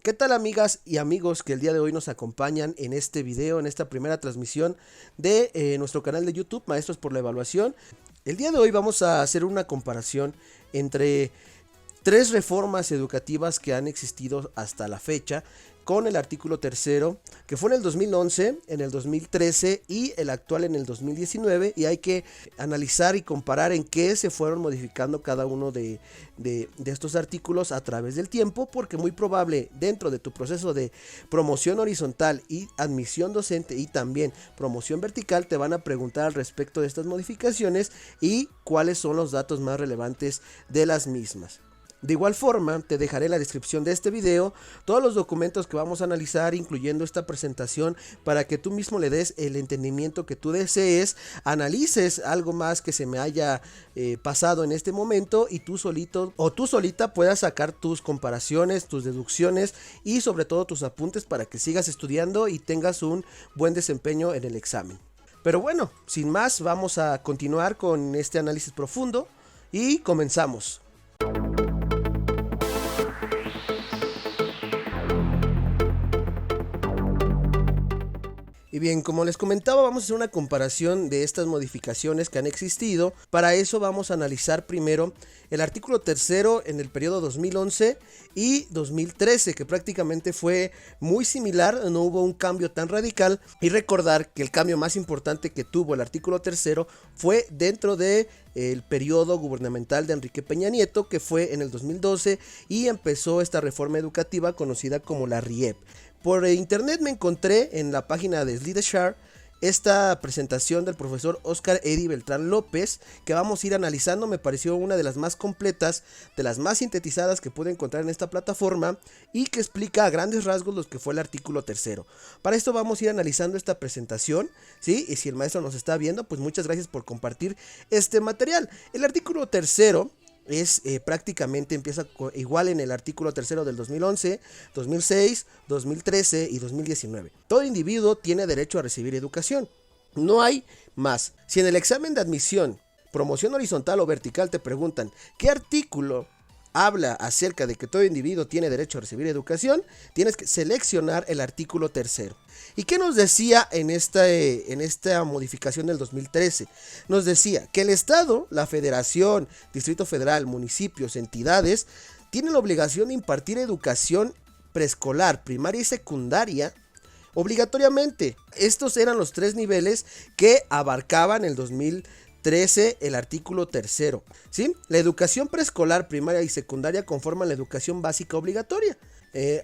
¿Qué tal, amigas y amigos que el día de hoy nos acompañan en este video, en esta primera transmisión de nuestro canal de YouTube, Maestros por la Evaluación? El día de hoy vamos a hacer una comparación entre tres reformas educativas que han existido hasta la fecha, con el artículo tercero, que fue en el 2011, en el 2013 y el actual en el 2019, y hay que analizar y comparar en qué se fueron modificando cada uno de estos artículos a través del tiempo, porque muy probable dentro de tu proceso de promoción horizontal y admisión docente y también promoción vertical te van a preguntar al respecto de estas modificaciones y cuáles son los datos más relevantes de las mismas. De igual forma, te dejaré en la descripción de este video todos los documentos que vamos a analizar, incluyendo esta presentación, para que tú mismo le des el entendimiento que tú desees, analices algo más que se me haya pasado en este momento y tú solito o tú solita puedas sacar tus comparaciones, tus deducciones y sobre todo tus apuntes para que sigas estudiando y tengas un buen desempeño en el examen. Pero bueno, sin más, vamos a continuar con este análisis profundo y comenzamos. Y bien, como les comentaba, vamos a hacer una comparación de estas modificaciones que han existido. Para eso vamos a analizar primero el artículo tercero en el periodo 2011 y 2013, que prácticamente fue muy similar, no hubo un cambio tan radical. Y recordar que el cambio más importante que tuvo el artículo tercero fue dentro de el periodo gubernamental de Enrique Peña Nieto, que fue en el 2012 y empezó esta reforma educativa conocida como la RIEP. Por internet me encontré en la página de SlideShare esta presentación del profesor Oscar Eddy Beltrán López, que vamos a ir analizando. Me pareció una de las más completas, de las más sintetizadas que pude encontrar en esta plataforma y que explica a grandes rasgos lo que fue el artículo tercero. Para esto vamos a ir analizando esta presentación, ¿sí? Y si el maestro nos está viendo, pues muchas gracias por compartir este material. El artículo tercero es prácticamente empieza igual en el artículo tercero del 2011, 2006, 2013 y 2019. Todo individuo tiene derecho a recibir educación. No hay más. Si en el examen de admisión, promoción horizontal o vertical te preguntan ¿qué artículo habla acerca de que todo individuo tiene derecho a recibir educación?, tienes que seleccionar el artículo tercero. ¿Y qué nos decía en esta modificación del 2013? Nos decía que el Estado, la Federación, Distrito Federal, municipios, entidades, tienen la obligación de impartir educación preescolar, primaria y secundaria obligatoriamente. Estos eran los tres niveles que abarcaban el 2013 el artículo tercero, ¿sí? La educación preescolar, primaria y secundaria conforman la educación básica obligatoria.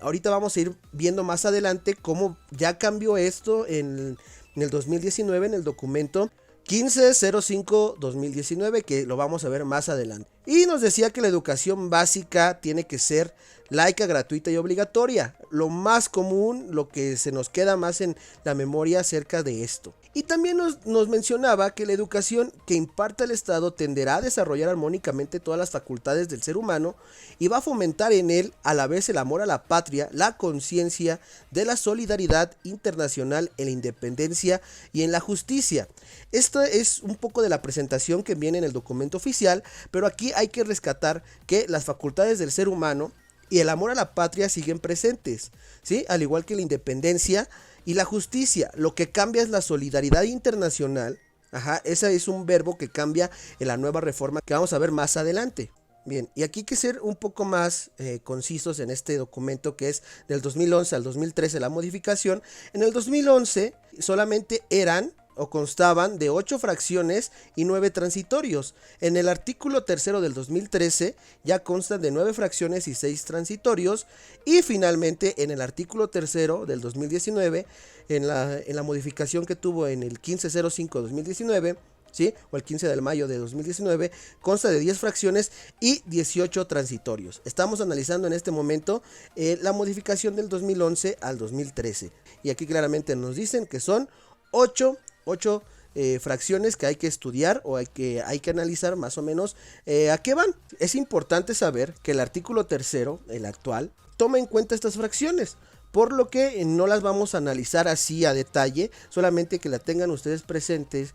Ahorita vamos a ir viendo más adelante cómo ya cambió esto en el 2019 en el documento 1505-2019, que lo vamos a ver más adelante. Y nos decía que la educación básica tiene que ser laica, gratuita y obligatoria. Lo más común, lo que se nos queda más en la memoria acerca de esto. Y también nos mencionaba que la educación que imparta el Estado tenderá a desarrollar armónicamente todas las facultades del ser humano y va a fomentar en él a la vez el amor a la patria, la conciencia de la solidaridad internacional, en la independencia y en la justicia. Esto es un poco de la presentación que viene en el documento oficial, pero aquí hay que rescatar que las facultades del ser humano y el amor a la patria siguen presentes, ¿sí? Al igual que la independencia y la justicia. Lo que cambia es la solidaridad internacional. Ese es un verbo que cambia en la nueva reforma que vamos a ver más adelante. Bien, y aquí hay que ser un poco más concisos en este documento, que es del 2011 al 2013 la modificación. En el 2011 solamente eran o constaban de 8 fracciones y 9 transitorios. En el artículo tercero del 2013 ya constan de 9 fracciones y 6 transitorios. Y finalmente en el artículo tercero del 2019, en la modificación que tuvo en el 1505-2019, ¿sí? O el 15 de mayo de 2019, consta de 10 fracciones y 18 transitorios. Estamos analizando en este momento la modificación del 2011 al 2013. Y aquí claramente nos dicen que son 8 fracciones que hay que estudiar o hay que analizar más o menos a qué van. Es importante saber que el artículo tercero, el actual, toma en cuenta estas fracciones, por lo que no las vamos a analizar así a detalle, solamente que la tengan ustedes presentes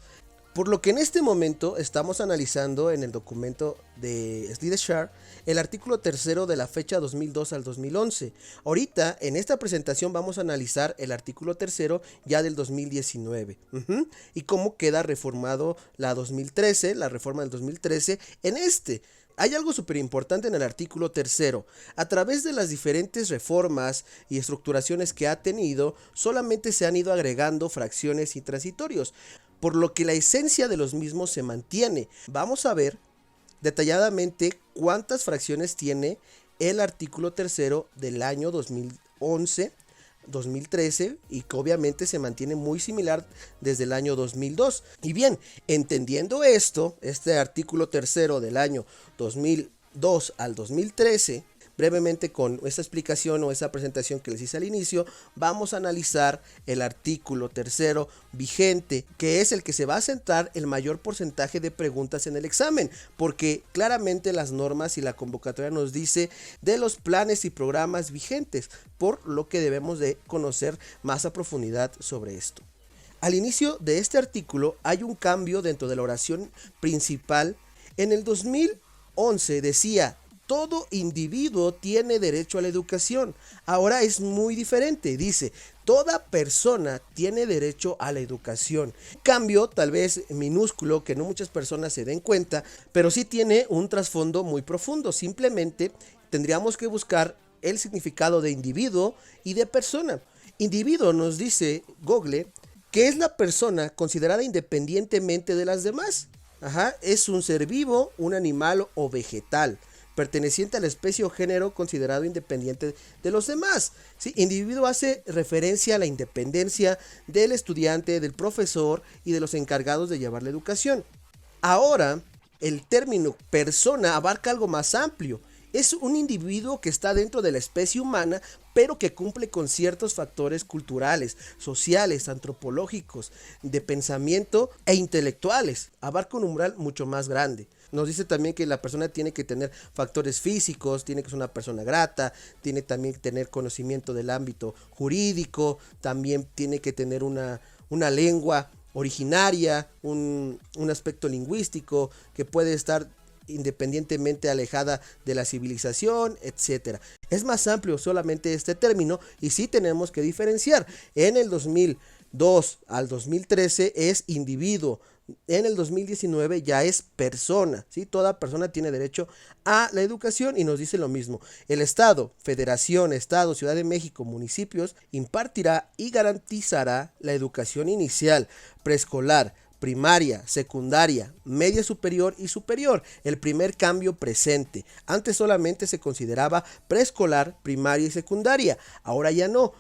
Por lo que en este momento estamos analizando en el documento de SlideShare el artículo tercero de la fecha 2002 al 2011. Ahorita en esta presentación vamos a analizar el artículo tercero ya del 2019 y cómo queda reformado la reforma del 2013 en este. Hay algo súper importante en el artículo tercero. A través de las diferentes reformas y estructuraciones que ha tenido, solamente se han ido agregando fracciones y transitorios, por lo que la esencia de los mismos se mantiene. Vamos a ver detalladamente cuántas fracciones tiene el artículo tercero del año 2011, 2013 y que obviamente se mantiene muy similar desde el año 2002. Y bien, entendiendo esto, este artículo tercero del año 2002 al 2013, brevemente con esta explicación o esa presentación que les hice al inicio, vamos a analizar el artículo tercero vigente, que es el que se va a centrar el mayor porcentaje de preguntas en el examen, porque claramente las normas y la convocatoria nos dice de los planes y programas vigentes, por lo que debemos de conocer más a profundidad sobre esto. Al inicio de este artículo hay un cambio dentro de la oración principal. En el 2011 decía: todo individuo tiene derecho a la educación. Ahora es muy diferente. Dice: toda persona tiene derecho a la educación. Cambio tal vez minúsculo que no muchas personas se den cuenta, pero sí tiene un trasfondo muy profundo. Simplemente tendríamos que buscar el significado de individuo y de persona. Individuo, nos dice Google, que es la persona considerada independientemente de las demás. Es un ser vivo, un animal o vegetal, perteneciente a la especie o género considerado independiente de los demás. ¿Sí? Individuo hace referencia a la independencia del estudiante, del profesor y de los encargados de llevar la educación. Ahora, el término persona abarca algo más amplio. Es un individuo que está dentro de la especie humana, pero que cumple con ciertos factores culturales, sociales, antropológicos, de pensamiento e intelectuales. Abarca un umbral mucho más grande. Nos dice también que la persona tiene que tener factores físicos, tiene que ser una persona grata, tiene también que tener conocimiento del ámbito jurídico, también tiene que tener una lengua originaria, un aspecto lingüístico que puede estar independientemente alejada de la civilización, etcétera. Es más amplio solamente este término y sí tenemos que diferenciar. En el 2002 al 2013 es individuo. En el 2019 ya es persona, ¿sí? Toda persona tiene derecho a la educación y nos dice lo mismo. El Estado, Federación, Estado, Ciudad de México, municipios, impartirá y garantizará la educación inicial, preescolar, primaria, secundaria, media superior y superior. El primer cambio presente. Antes solamente se consideraba preescolar, primaria y secundaria. Ahora ya no.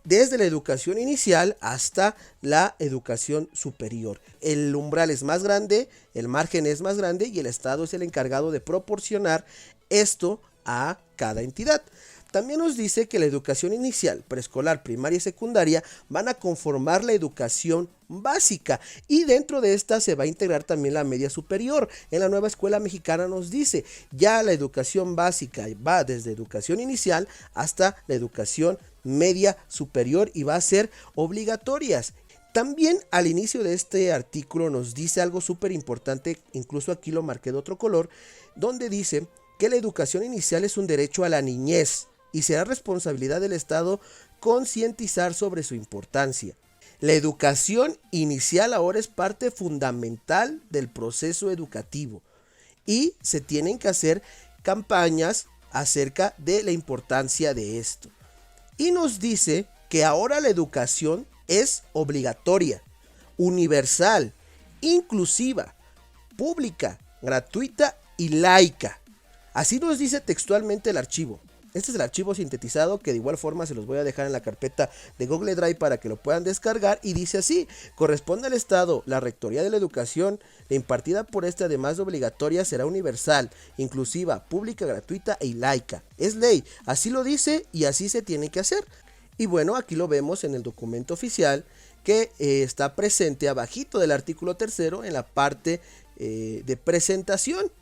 Desde la educación inicial hasta la educación superior. El umbral es más grande, el margen es más grande y el Estado es el encargado de proporcionar esto a cada entidad. También nos dice que la educación inicial, preescolar, primaria y secundaria van a conformar la educación básica y dentro de esta se va a integrar también la media superior. En la nueva escuela mexicana nos dice ya la educación básica va desde educación inicial hasta la educación media superior y va a ser obligatorias. También al inicio de este artículo nos dice algo súper importante, incluso aquí lo marqué de otro color, donde dice que la educación inicial es un derecho a la niñez y será responsabilidad del Estado concientizar sobre su importancia. La educación inicial ahora es parte fundamental del proceso educativo y se tienen que hacer campañas acerca de la importancia de esto. Y nos dice que ahora la educación es obligatoria, universal, inclusiva, pública, gratuita y laica. Así nos dice textualmente el archivo. Este es el archivo sintetizado que de igual forma se los voy a dejar en la carpeta de Google Drive para que lo puedan descargar y dice así: corresponde al Estado la rectoría de la educación, la impartida por este además de obligatoria será universal, inclusiva, pública, gratuita y laica. Es ley, así lo dice y así se tiene que hacer. Y bueno, aquí lo vemos en el documento oficial que está presente abajito del artículo tercero en la parte de presentación.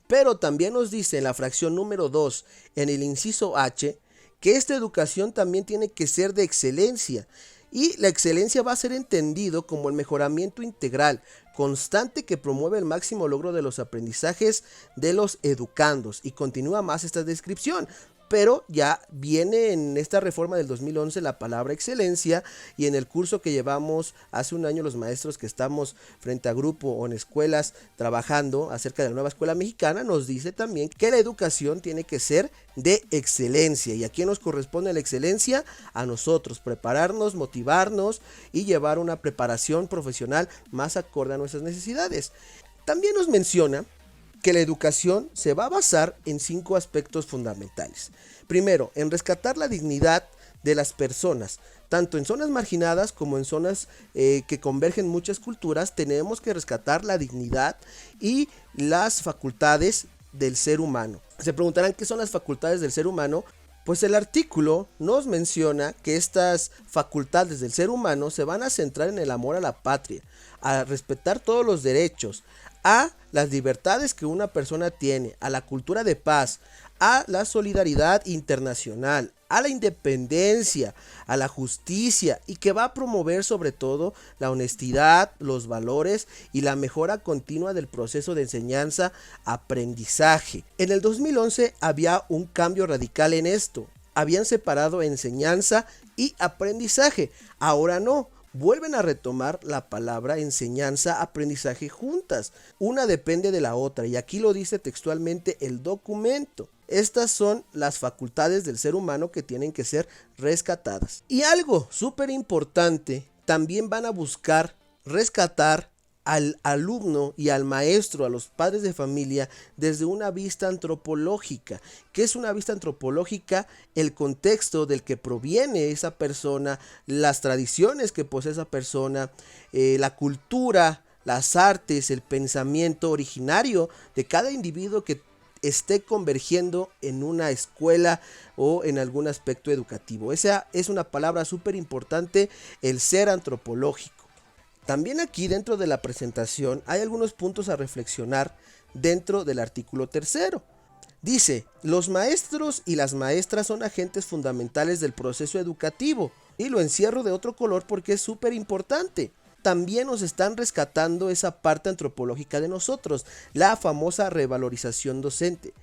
Pero también nos dice en la fracción número 2, en el inciso H, que esta educación también tiene que ser de excelencia. Y la excelencia va a ser entendido como el mejoramiento integral, constante que promueve el máximo logro de los aprendizajes de los educandos. Y continúa más esta descripción. Pero ya viene en esta reforma del 2011 la palabra excelencia, y en el curso que llevamos hace un año los maestros que estamos frente a grupo o en escuelas trabajando acerca de la nueva escuela mexicana, nos dice también que la educación tiene que ser de excelencia. ¿Y a quién nos corresponde la excelencia? A nosotros, prepararnos, motivarnos y llevar una preparación profesional más acorde a nuestras necesidades. También nos menciona que la educación se va a basar en 5 aspectos fundamentales. Primero, en rescatar la dignidad de las personas, tanto en zonas marginadas como en zonas que convergen muchas culturas. Tenemos que rescatar la dignidad y las facultades del ser humano. Se preguntarán qué son las facultades del ser humano. Pues el artículo nos menciona que estas facultades del ser humano se van a centrar en el amor a la patria, a respetar todos los derechos, a las libertades que una persona tiene, a la cultura de paz, a la solidaridad internacional, a la independencia, a la justicia, y que va a promover sobre todo la honestidad, los valores y la mejora continua del proceso de enseñanza-aprendizaje. En el 2011 había un cambio radical en esto. Habían separado enseñanza y aprendizaje. Ahora no. Vuelven a retomar la palabra enseñanza, aprendizaje juntas. Una depende de la otra, y aquí lo dice textualmente el documento. Estas son las facultades del ser humano que tienen que ser rescatadas. Y algo súper importante, también van a buscar rescatar al alumno y al maestro, a los padres de familia, desde una vista antropológica. ¿Qué es una vista antropológica? El contexto del que proviene esa persona, las tradiciones que posee esa persona, la cultura, las artes, el pensamiento originario de cada individuo que esté convergiendo en una escuela o en algún aspecto educativo. Esa es una palabra súper importante, el ser antropológico. También aquí dentro de la presentación hay algunos puntos a reflexionar dentro del artículo 3. Dice, los maestros y las maestras son agentes fundamentales del proceso educativo, y lo encierro de otro color porque es súper importante. También nos están rescatando esa parte antropológica de nosotros, la famosa revalorización docente,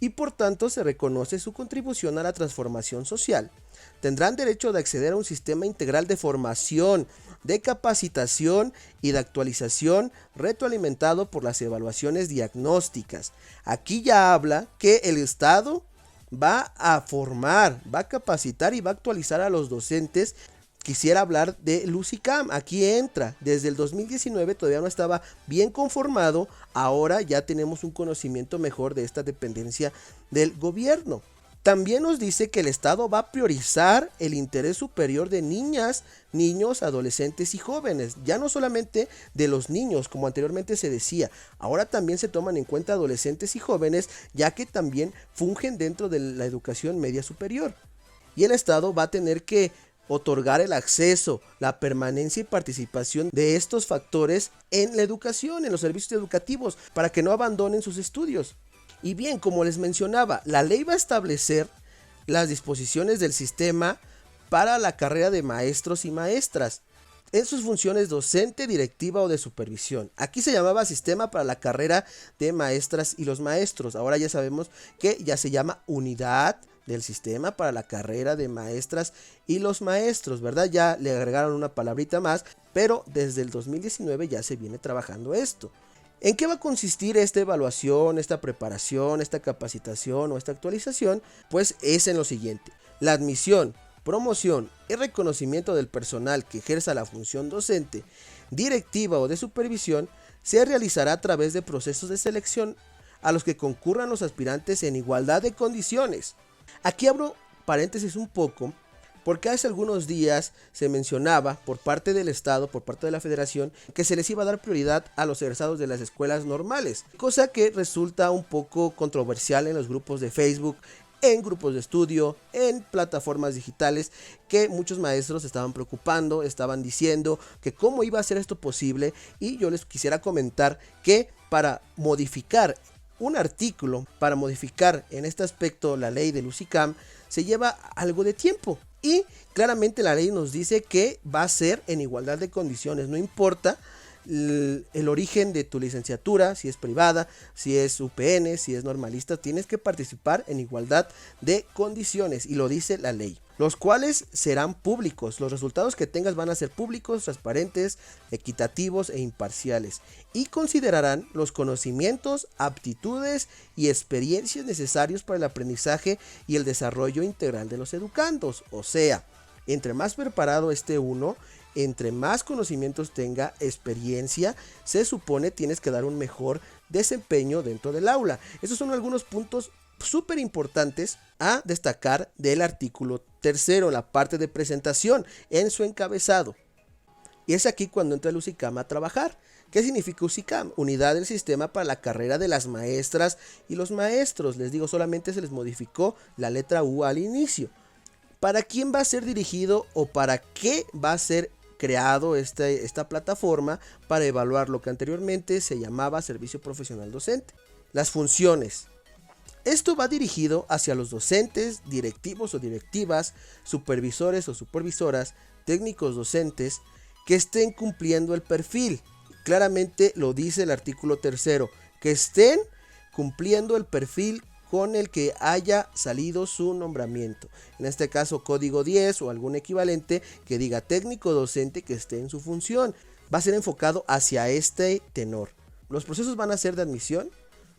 y por tanto se reconoce su contribución a la transformación social. Tendrán derecho de acceder a un sistema integral de formación, de capacitación y de actualización, retroalimentado por las evaluaciones diagnósticas. Aquí ya habla que el Estado va a formar, va a capacitar y va a actualizar a los docentes. Quisiera hablar de Lusicam, aquí entra, desde el 2019 todavía no estaba bien conformado, ahora ya tenemos un conocimiento mejor de esta dependencia del gobierno. También nos dice que el Estado va a priorizar el interés superior de niñas, niños, adolescentes y jóvenes, ya no solamente de los niños como anteriormente se decía, ahora también se toman en cuenta adolescentes y jóvenes, ya que también fungen dentro de la educación media superior. Y el Estado va a tener que otorgar el acceso, la permanencia y participación de estos factores en la educación, en los servicios educativos, para que no abandonen sus estudios. Y bien, como les mencionaba, la ley va a establecer las disposiciones del sistema para la carrera de maestros y maestras en sus funciones docente, directiva o de supervisión. Aquí se llamaba sistema para la carrera de maestras y los maestros. Ahora ya sabemos que ya se llama unidad del sistema para la carrera de maestras y los maestros, ¿verdad? Ya le agregaron una palabrita más, pero desde el 2019 ya se viene trabajando esto. ¿En qué va a consistir esta evaluación, esta preparación, esta capacitación o esta actualización? Pues es en lo siguiente: la admisión, promoción y reconocimiento del personal que ejerza la función docente, directiva o de supervisión se realizará a través de procesos de selección a los que concurran los aspirantes en igualdad de condiciones. Aquí abro paréntesis un poco, porque hace algunos días se mencionaba por parte del Estado, por parte de la Federación, que se les iba a dar prioridad a los egresados de las escuelas normales, cosa que resulta un poco controversial en los grupos de Facebook, en grupos de estudio, en plataformas digitales, que muchos maestros estaban preocupando, estaban diciendo que cómo iba a ser esto posible, y yo les quisiera comentar que para modificar un artículo, para modificar en este aspecto la ley de Lusicam, se lleva algo de tiempo, y claramente la ley nos dice que va a ser en igualdad de condiciones, no importa el origen de tu licenciatura, si es privada, si es UPN, si es normalista, tienes que participar en igualdad de condiciones, y lo dice la ley, los cuales serán públicos. Los resultados que tengas van a ser públicos, transparentes, equitativos e imparciales, y considerarán los conocimientos, aptitudes y experiencias necesarios para el aprendizaje y el desarrollo integral de los educandos. O sea, entre más preparado esté uno, entre más conocimientos tenga, experiencia, se supone tienes que dar un mejor desempeño dentro del aula. Estos son algunos puntos súper importantes a destacar del artículo 3, la parte de presentación en su encabezado. Y es aquí cuando entra el USICAM a trabajar. ¿Qué significa USICAM? Unidad del sistema para la carrera de las maestras y los maestros. Les digo, solamente se les modificó la letra U al inicio. ¿Para quién va a ser dirigido o para qué va a ser creado esta plataforma? Para evaluar lo que anteriormente se llamaba servicio profesional docente. Las funciones. Esto va dirigido hacia los docentes, directivos o directivas, supervisores o supervisoras, técnicos docentes que estén cumpliendo el perfil. Claramente lo dice el artículo 3, que estén cumpliendo el perfil con el que haya salido su nombramiento. En este caso, código 10 o algún equivalente que diga técnico docente que esté en su función. Va a ser enfocado hacia este tenor. Los procesos van a ser de admisión,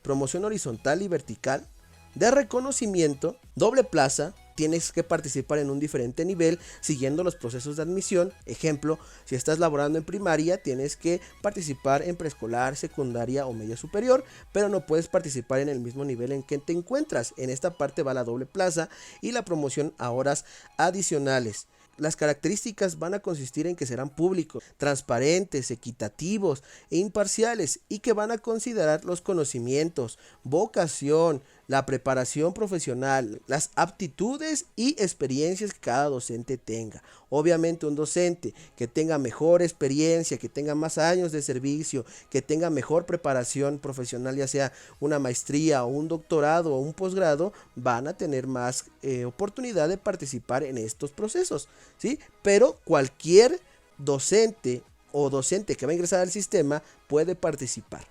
promoción horizontal y vertical, de reconocimiento, doble plaza. Tienes que participar en un diferente nivel siguiendo los procesos de admisión. Ejemplo, si estás laborando en primaria, tienes que participar en preescolar, secundaria o media superior, pero no puedes participar en el mismo nivel en que te encuentras. En esta parte va la doble plaza y la promoción a horas adicionales. Las características van a consistir en que serán públicos, transparentes, equitativos e imparciales, y que van a considerar los conocimientos, vocación, la preparación profesional, las aptitudes y experiencias que cada docente tenga. Obviamente un docente que tenga mejor experiencia, que tenga más años de servicio, que tenga mejor preparación profesional, ya sea una maestría o un doctorado o un posgrado, van a tener más oportunidad de participar en estos procesos, ¿sí? Pero cualquier docente o docente que va a ingresar al sistema puede participar.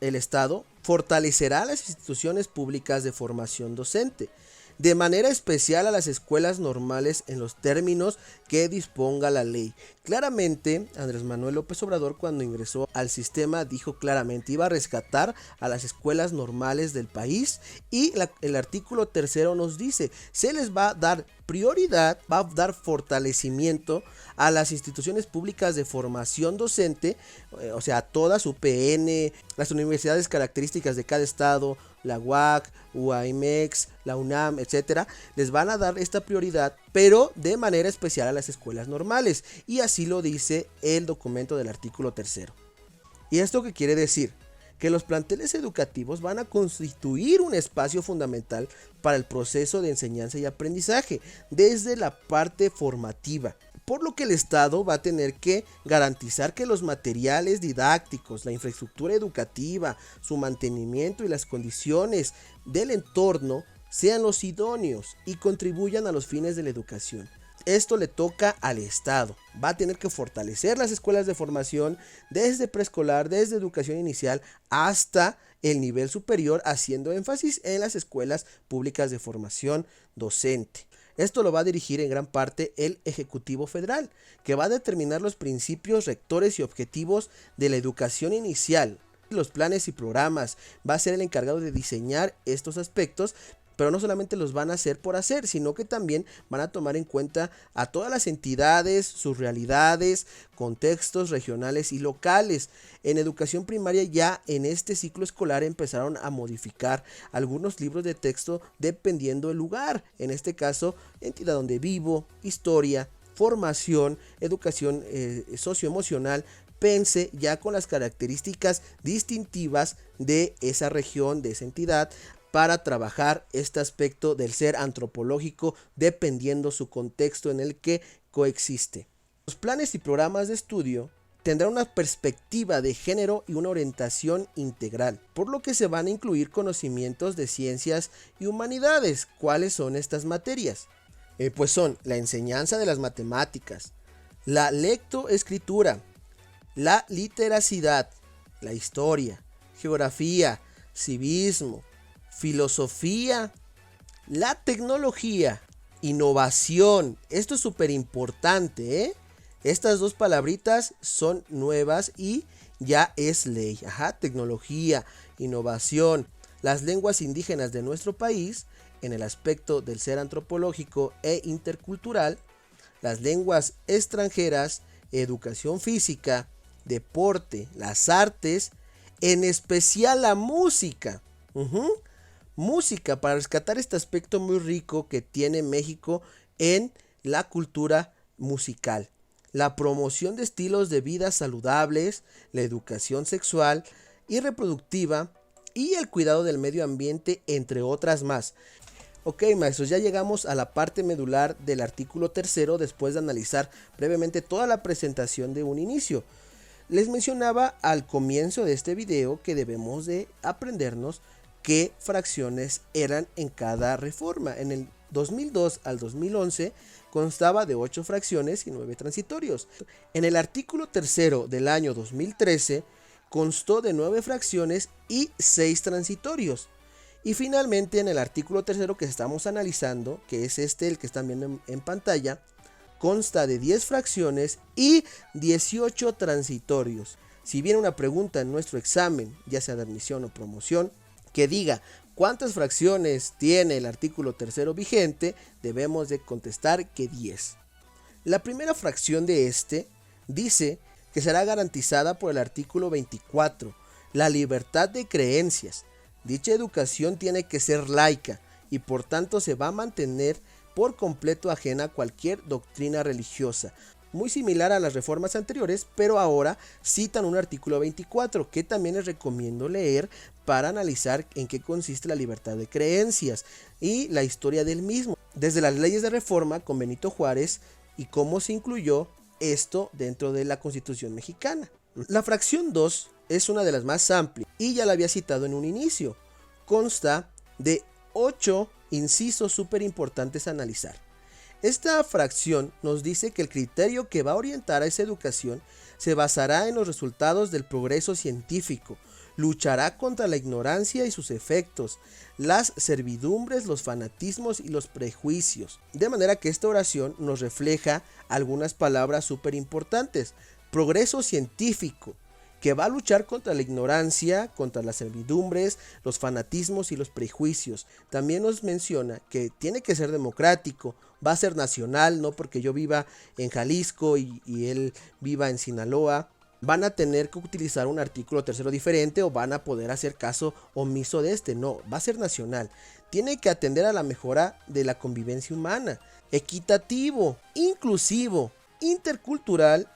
El Estado fortalecerá las instituciones públicas de formación docente, de manera especial a las escuelas normales en los términos que disponga la ley. Claramente, Andrés Manuel López Obrador, cuando ingresó al sistema, dijo claramente iba a rescatar a las escuelas normales del país, y el artículo 3 nos dice, se les va a dar prioridad, va a dar fortalecimiento a las instituciones públicas de formación docente, o sea, todas, UPN, las universidades características de cada estado, la UAC, UAMX, la UNAM, etcétera, les van a dar esta prioridad, pero de manera especial a las escuelas normales, y así lo dice el documento del artículo 3. ¿Y esto qué quiere decir? Que los planteles educativos van a constituir un espacio fundamental para el proceso de enseñanza y aprendizaje desde la parte formativa, por lo que el Estado va a tener que garantizar que los materiales didácticos, la infraestructura educativa, su mantenimiento y las condiciones del entorno sean los idóneos y contribuyan a los fines de la educación. Esto le toca al Estado. Va a tener que fortalecer las escuelas de formación desde preescolar, desde educación inicial hasta el nivel superior, haciendo énfasis en las escuelas públicas de formación docente. Esto lo va a dirigir en gran parte el Ejecutivo Federal, que va a determinar los principios rectores y objetivos de la educación inicial. Los planes y programas, va a ser el encargado de diseñar estos aspectos, pero no solamente los van a hacer por hacer, sino que también van a tomar en cuenta a todas las entidades, sus realidades, contextos regionales y locales. En educación primaria ya en este ciclo escolar empezaron a modificar algunos libros de texto dependiendo del lugar, en este caso entidad donde vivo, historia, formación, educación socioemocional, pense ya con las características distintivas de esa región, de esa entidad, para trabajar este aspecto del ser antropológico dependiendo su contexto en el que coexiste. Los planes y programas de estudio tendrán una perspectiva de género y una orientación integral, por lo que se van a incluir conocimientos de ciencias y humanidades. ¿Cuáles son estas materias? Pues son la enseñanza de las matemáticas, la lectoescritura, la literacidad, la historia, geografía, civismo, filosofía, la tecnología, innovación. Esto es súper importante, ¿eh? Estas dos palabritas son nuevas y ya es ley. Tecnología, innovación, las lenguas indígenas de nuestro país, en el aspecto del ser antropológico e intercultural, las lenguas extranjeras, educación física, deporte, las artes, en especial la música. Música, para rescatar este aspecto muy rico que tiene México en la cultura musical. La promoción de estilos de vida saludables, la educación sexual y reproductiva y el cuidado del medio ambiente, entre otras más. Ok, maestros, ya llegamos a la parte medular del artículo 3 después de analizar brevemente toda la presentación de un inicio. Les mencionaba al comienzo de este video que debemos de aprendernos qué fracciones eran en cada reforma. En el 2002 al 2011 constaba de 8 fracciones y 9 transitorios. En el artículo 3 del año 2013 constó de 9 fracciones y 6 transitorios. Y finalmente en el artículo 3 que estamos analizando, que es el que están viendo en pantalla, consta de 10 fracciones y 18 transitorios. Si viene una pregunta en nuestro examen, ya sea de admisión o promoción, que diga cuántas fracciones tiene el artículo 3 vigente, debemos de contestar que 10. La primera fracción de dice que será garantizada por el artículo 24, la libertad de creencias. Dicha educación tiene que ser laica y por tanto se va a mantener por completo ajena a cualquier doctrina religiosa. Muy similar a las reformas anteriores, pero ahora citan un artículo 24 que también les recomiendo leer para analizar en qué consiste la libertad de creencias y la historia del mismo, desde las leyes de reforma con Benito Juárez y cómo se incluyó esto dentro de la Constitución mexicana. La fracción 2 es una de las más amplias y ya la había citado en un inicio. Consta de 8 incisos súper importantes a analizar. Esta fracción nos dice que el criterio que va a orientar a esa educación se basará en los resultados del progreso científico, luchará contra la ignorancia y sus efectos, las servidumbres, los fanatismos y los prejuicios. De manera que esta oración nos refleja algunas palabras súper importantes. Progreso científico, que va a luchar contra la ignorancia, contra las servidumbres, los fanatismos y los prejuicios. También nos menciona que tiene que ser democrático, va a ser nacional, no porque yo viva en Jalisco y él viva en Sinaloa. Van a tener que utilizar un artículo 3 diferente o van a poder hacer caso omiso de no, va a ser nacional. Tiene que atender a la mejora de la convivencia humana, equitativo, inclusivo, intercultural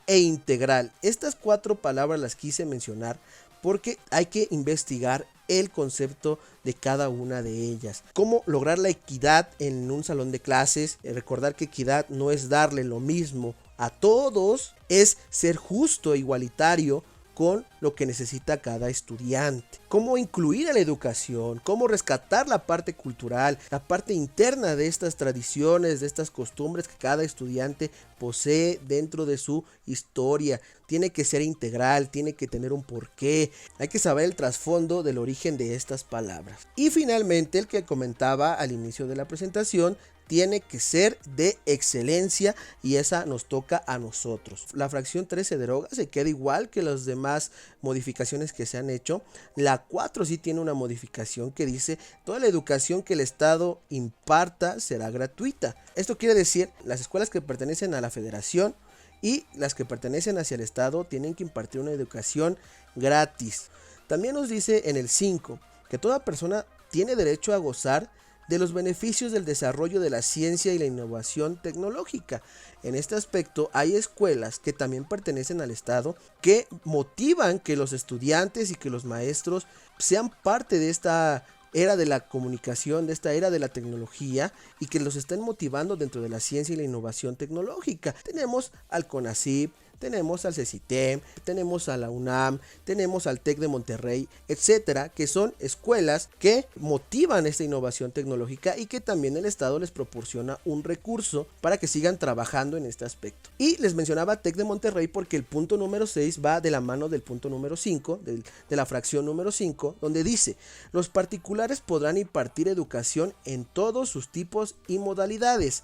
e integral. Estas 4 palabras las quise mencionar porque hay que investigar el concepto de cada una de ellas. Cómo lograr la equidad en un salón de clases. Recordar que equidad no es darle lo mismo a todos, es ser justo e igualitario con lo que necesita cada estudiante. Cómo incluir a la educación, cómo rescatar la parte cultural, la parte interna de estas tradiciones, de estas costumbres que cada estudiante posee dentro de su historia. Tiene que ser integral, tiene que tener un porqué, hay que saber el trasfondo del origen de estas palabras. Y finalmente el que comentaba al inicio de la presentación, tiene que ser de excelencia y esa nos toca a nosotros. La fracción 3 se deroga, se queda igual que las demás modificaciones que se han hecho. La 4 sí tiene una modificación que dice toda la educación que el Estado imparta será gratuita. Esto quiere decir las escuelas que pertenecen a la federación y las que pertenecen hacia el Estado tienen que impartir una educación gratis. También nos dice en el 5 que toda persona tiene derecho a gozar de los beneficios del desarrollo de la ciencia y la innovación tecnológica. En este aspecto hay escuelas que también pertenecen al Estado que motivan que los estudiantes y que los maestros sean parte de esta era de la comunicación, de esta era de la tecnología y que los estén motivando dentro de la ciencia y la innovación tecnológica. Tenemos al CONACYT, tenemos al CECITEM, tenemos a la UNAM, tenemos al TEC de Monterrey, etcétera, que son escuelas que motivan esta innovación tecnológica y que también el Estado les proporciona un recurso para que sigan trabajando en este aspecto. Y les mencionaba TEC de Monterrey porque el punto número 6 va de la mano del punto número 5, de la fracción número 5, donde dice: los particulares podrán impartir educación en todos sus tipos y modalidades.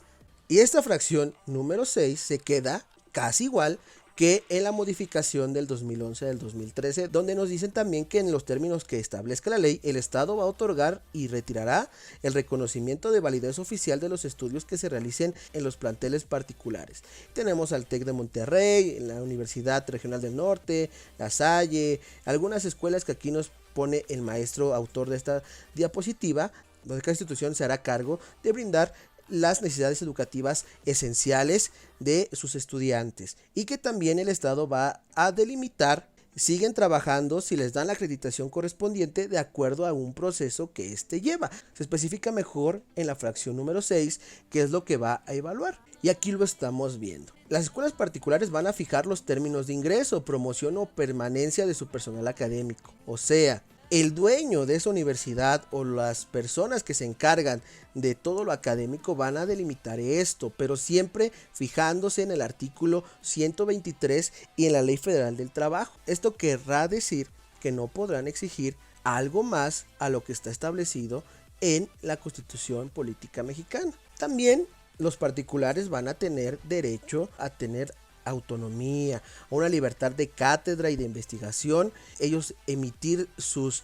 Y esta fracción número 6 se queda casi igual que en la modificación del 2011 del 2013, donde nos dicen también que en los términos que establezca la ley, el Estado va a otorgar y retirará el reconocimiento de validez oficial de los estudios que se realicen en los planteles particulares. Tenemos al TEC de Monterrey, la Universidad Regional del Norte, La Salle, algunas escuelas que aquí nos pone el maestro autor de esta diapositiva, donde cada institución se hará cargo de brindar las necesidades educativas esenciales de sus estudiantes, y que también el Estado va a delimitar, siguen trabajando si les dan la acreditación correspondiente de acuerdo a un proceso que éste lleva. Se especifica mejor en la fracción número 6 qué es lo que va a evaluar. Y aquí lo estamos viendo. Las escuelas particulares van a fijar los términos de ingreso, promoción o permanencia de su personal académico. O sea, el dueño de esa universidad o las personas que se encargan de todo lo académico van a delimitar esto, pero siempre fijándose en el artículo 123 y en la Ley Federal del Trabajo. Esto querrá decir que no podrán exigir algo más a lo que está establecido en la Constitución Política Mexicana. También los particulares van a tener derecho a tener autonomía, a una libertad de cátedra y de investigación, ellos emitir sus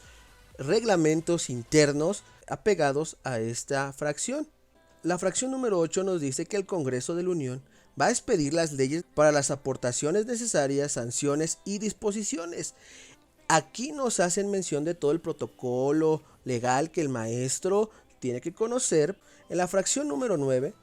reglamentos internos apegados a esta fracción. La fracción número 8 nos dice que el Congreso de la Unión va a expedir las leyes para las aportaciones necesarias, sanciones y disposiciones. Aquí nos hacen mención de todo el protocolo legal que el maestro tiene que conocer. En la fracción número 9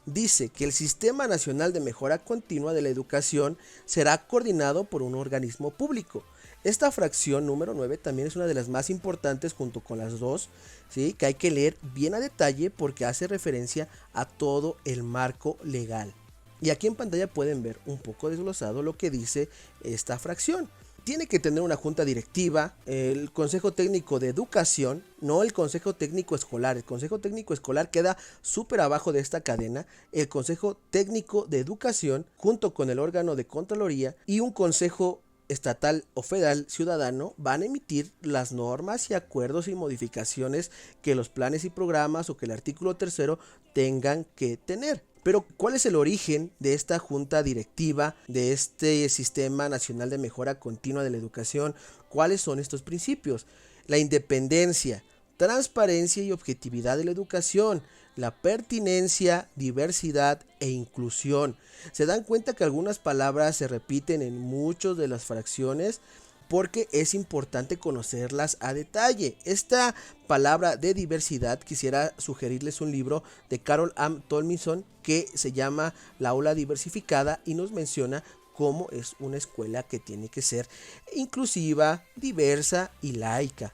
dice que el Sistema Nacional de Mejora Continua de la Educación será coordinado por un organismo público. Esta fracción número 9 también es una de las más importantes junto con las dos, ¿sí?, que hay que leer bien a detalle porque hace referencia a todo el marco legal. Y aquí en pantalla pueden ver un poco desglosado lo que dice esta fracción. Tiene que tener una junta directiva, el Consejo Técnico de Educación, no el Consejo Técnico Escolar. El Consejo Técnico Escolar queda súper abajo de esta cadena. El Consejo Técnico de Educación, junto con el órgano de Contraloría y un Consejo Estatal o Federal Ciudadano, van a emitir las normas y acuerdos y modificaciones que los planes y programas o que el artículo 3 tengan que tener. Pero, ¿cuál es el origen de esta junta directiva, de este Sistema Nacional de Mejora Continua de la Educación? ¿Cuáles son estos principios? La independencia, transparencia y objetividad de la educación, la pertinencia, diversidad e inclusión. ¿Se dan cuenta que algunas palabras se repiten en muchas de las fracciones? Porque es importante conocerlas a detalle. Esta palabra de diversidad, quisiera sugerirles un libro de Carol M. Tomlinson que se llama La Aula Diversificada y nos menciona cómo es una escuela que tiene que ser inclusiva, diversa y laica.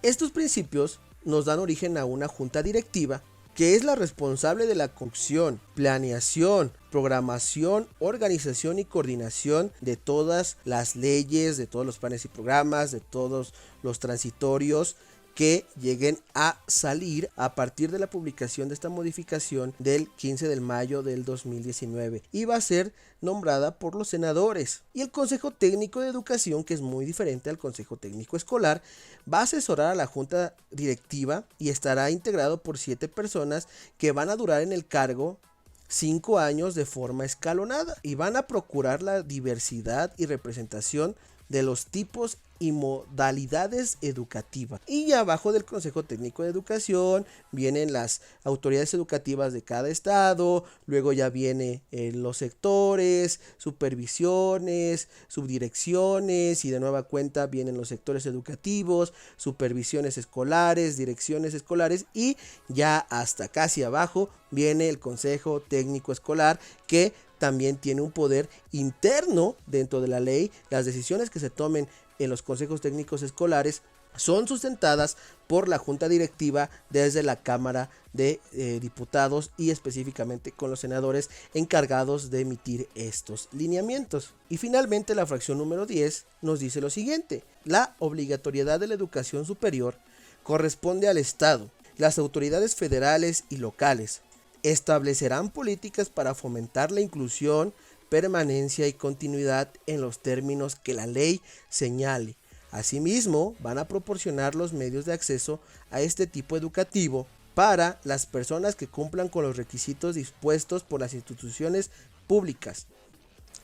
Estos principios nos dan origen a una junta directiva que es la responsable de la conducción, planeación, programación, organización y coordinación de todas las leyes, de todos los planes y programas, de todos los transitorios que lleguen a salir a partir de la publicación de esta modificación del 15 de mayo del 2019 y va a ser nombrada por los senadores. Y el Consejo Técnico de Educación, que es muy diferente al Consejo Técnico Escolar, va a asesorar a la junta directiva y estará integrado por 7 personas que van a durar en el cargo 5 años de forma escalonada y van a procurar la diversidad y representación de los tipos y modalidades educativas. Y abajo del Consejo Técnico de Educación vienen las autoridades educativas de cada estado, luego ya viene los sectores, supervisiones, subdirecciones y de nueva cuenta vienen los sectores educativos, supervisiones escolares, direcciones escolares y ya hasta casi abajo viene el Consejo Técnico Escolar, que también tiene un poder interno dentro de la ley. Las decisiones que se tomen en los consejos técnicos escolares son sustentadas por la Junta Directiva desde la Cámara de Diputados y específicamente con los senadores encargados de emitir estos lineamientos. Y finalmente la fracción número 10 nos dice lo siguiente: la obligatoriedad de la educación superior corresponde al Estado. Las autoridades federales y locales establecerán políticas para fomentar la inclusión, permanencia y continuidad en los términos que la ley señale. Asimismo, van a proporcionar los medios de acceso a este tipo educativo para las personas que cumplan con los requisitos dispuestos por las instituciones públicas.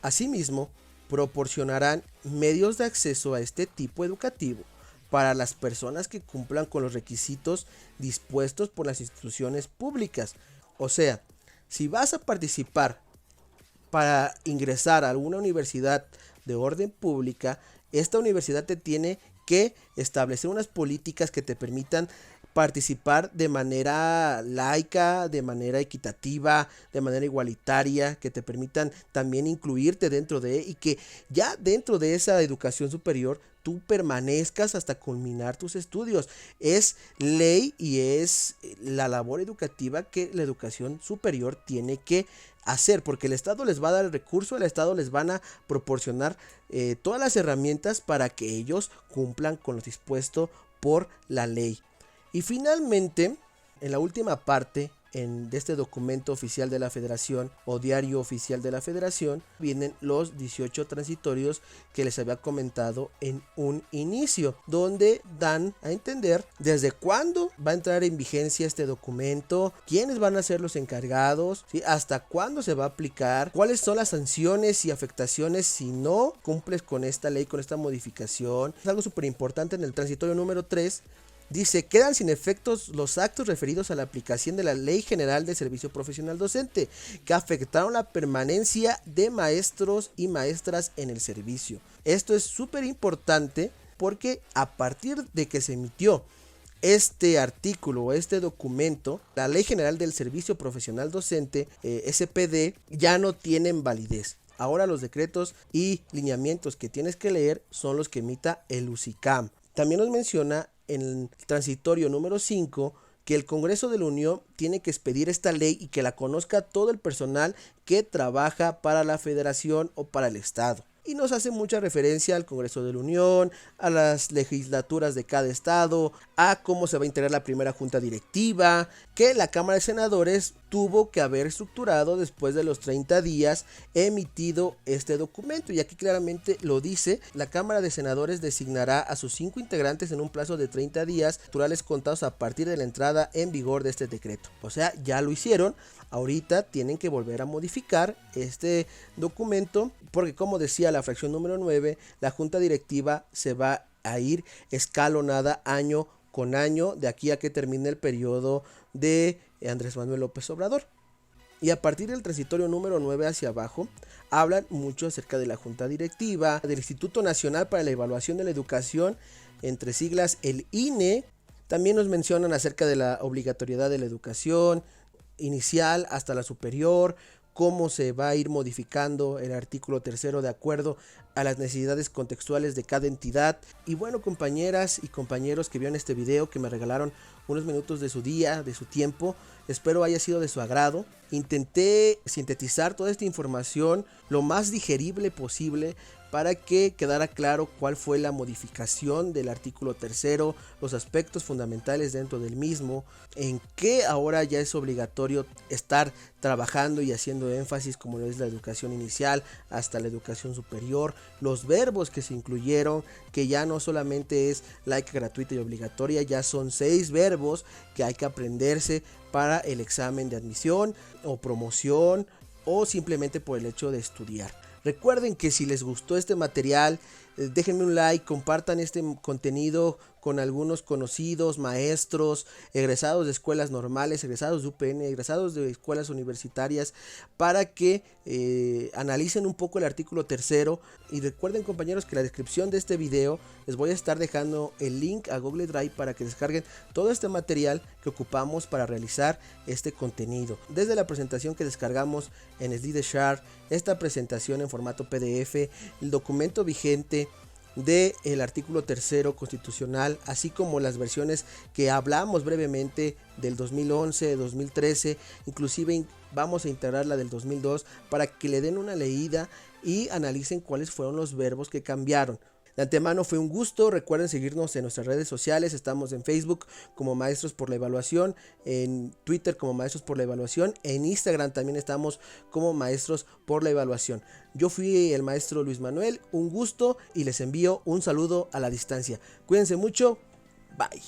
Asimismo, proporcionarán medios de acceso a este tipo educativo para las personas que cumplan con los requisitos dispuestos por las instituciones públicas. O sea, si vas a participar para ingresar a alguna universidad de orden pública, esta universidad te tiene que establecer unas políticas que te permitan participar de manera laica, de manera equitativa, de manera igualitaria, que te permitan también incluirte dentro de, y que ya dentro de esa educación superior tú permanezcas hasta culminar tus estudios. Es ley y es la labor educativa que la educación superior tiene que hacer, porque el Estado les va a dar el recurso, el Estado les van a proporcionar todas las herramientas para que ellos cumplan con lo dispuesto por la ley. Y finalmente, en la última parte de este documento oficial de la Federación o diario oficial de la Federación, vienen los 18 transitorios que les había comentado en un inicio, donde dan a entender desde cuándo va a entrar en vigencia este documento, quiénes van a ser los encargados, ¿sí?, hasta cuándo se va a aplicar, cuáles son las sanciones y afectaciones si no cumples con esta ley, con esta modificación. Es algo súper importante. En el transitorio número 3 dice: quedan sin efectos los actos referidos a la aplicación de la Ley General de Servicio Profesional Docente que afectaron la permanencia de maestros y maestras en el servicio. Esto es súper importante porque a partir de que se emitió este artículo o este documento, la Ley General del Servicio Profesional Docente, SPD, ya no tienen validez. Ahora los decretos y lineamientos que tienes que leer son los que emita el UCICAM. También nos menciona en el transitorio número 5 que el Congreso de la Unión tiene que expedir esta ley y que la conozca todo el personal que trabaja para la Federación o para el Estado. Y nos hace mucha referencia al Congreso de la Unión, a las legislaturas de cada estado, a cómo se va a integrar la primera junta directiva, que la Cámara de Senadores tuvo que haber estructurado después de los 30 días emitido este documento. Y aquí claramente lo dice: la Cámara de Senadores designará a sus 5 integrantes en un plazo de 30 días naturales contados a partir de la entrada en vigor de este decreto. O sea, ya lo hicieron. Ahorita tienen que volver a modificar este documento porque, como decía la fracción número 9, la junta directiva se va a ir escalonada año con año de aquí a que termine el periodo de Andrés Manuel López Obrador. Y a partir del transitorio número 9 hacia abajo, hablan mucho acerca de la junta directiva, del Instituto Nacional para la Evaluación de la Educación, entre siglas el INE. También nos mencionan acerca de la obligatoriedad de la educación inicial hasta la superior, cómo se va a ir modificando el artículo 3 de acuerdo a las necesidades contextuales de cada entidad. Y bueno, compañeras y compañeros que vieron este video, que me regalaron unos minutos de su día, de su tiempo, espero haya sido de su agrado. Intenté sintetizar toda esta información lo más digerible posible para que quedara claro cuál fue la modificación del artículo 3, los aspectos fundamentales dentro del mismo, en qué ahora ya es obligatorio estar trabajando y haciendo énfasis, como lo es la educación inicial hasta la educación superior, los verbos que se incluyeron, que ya no solamente es laica, gratuita y obligatoria, ya son 6 verbos que hay que aprenderse para el examen de admisión o promoción o simplemente por el hecho de estudiar. Recuerden que si les gustó este material, déjenme un like, compartan este contenido con algunos conocidos, maestros, egresados de escuelas normales, egresados de UPN, egresados de escuelas universitarias, para que analicen un poco el artículo 3. Y recuerden, compañeros, que en la descripción de este video les voy a estar dejando el link a Google Drive para que descarguen todo este material que ocupamos para realizar este contenido. Desde la presentación que descargamos en SlideShare, esta presentación en formato PDF, el documento vigente, del artículo tercero constitucional, así como las versiones que hablamos brevemente del 2011, 2013, inclusive vamos a integrar la del 2002 para que le den una leída y analicen cuáles fueron los verbos que cambiaron. De antemano fue un gusto, recuerden seguirnos en nuestras redes sociales, estamos en Facebook como Maestros por la Evaluación, en Twitter como Maestros por la Evaluación, en Instagram también estamos como Maestros por la Evaluación. Yo fui el maestro Luis Manuel, un gusto y les envío un saludo a la distancia. Cuídense mucho, bye.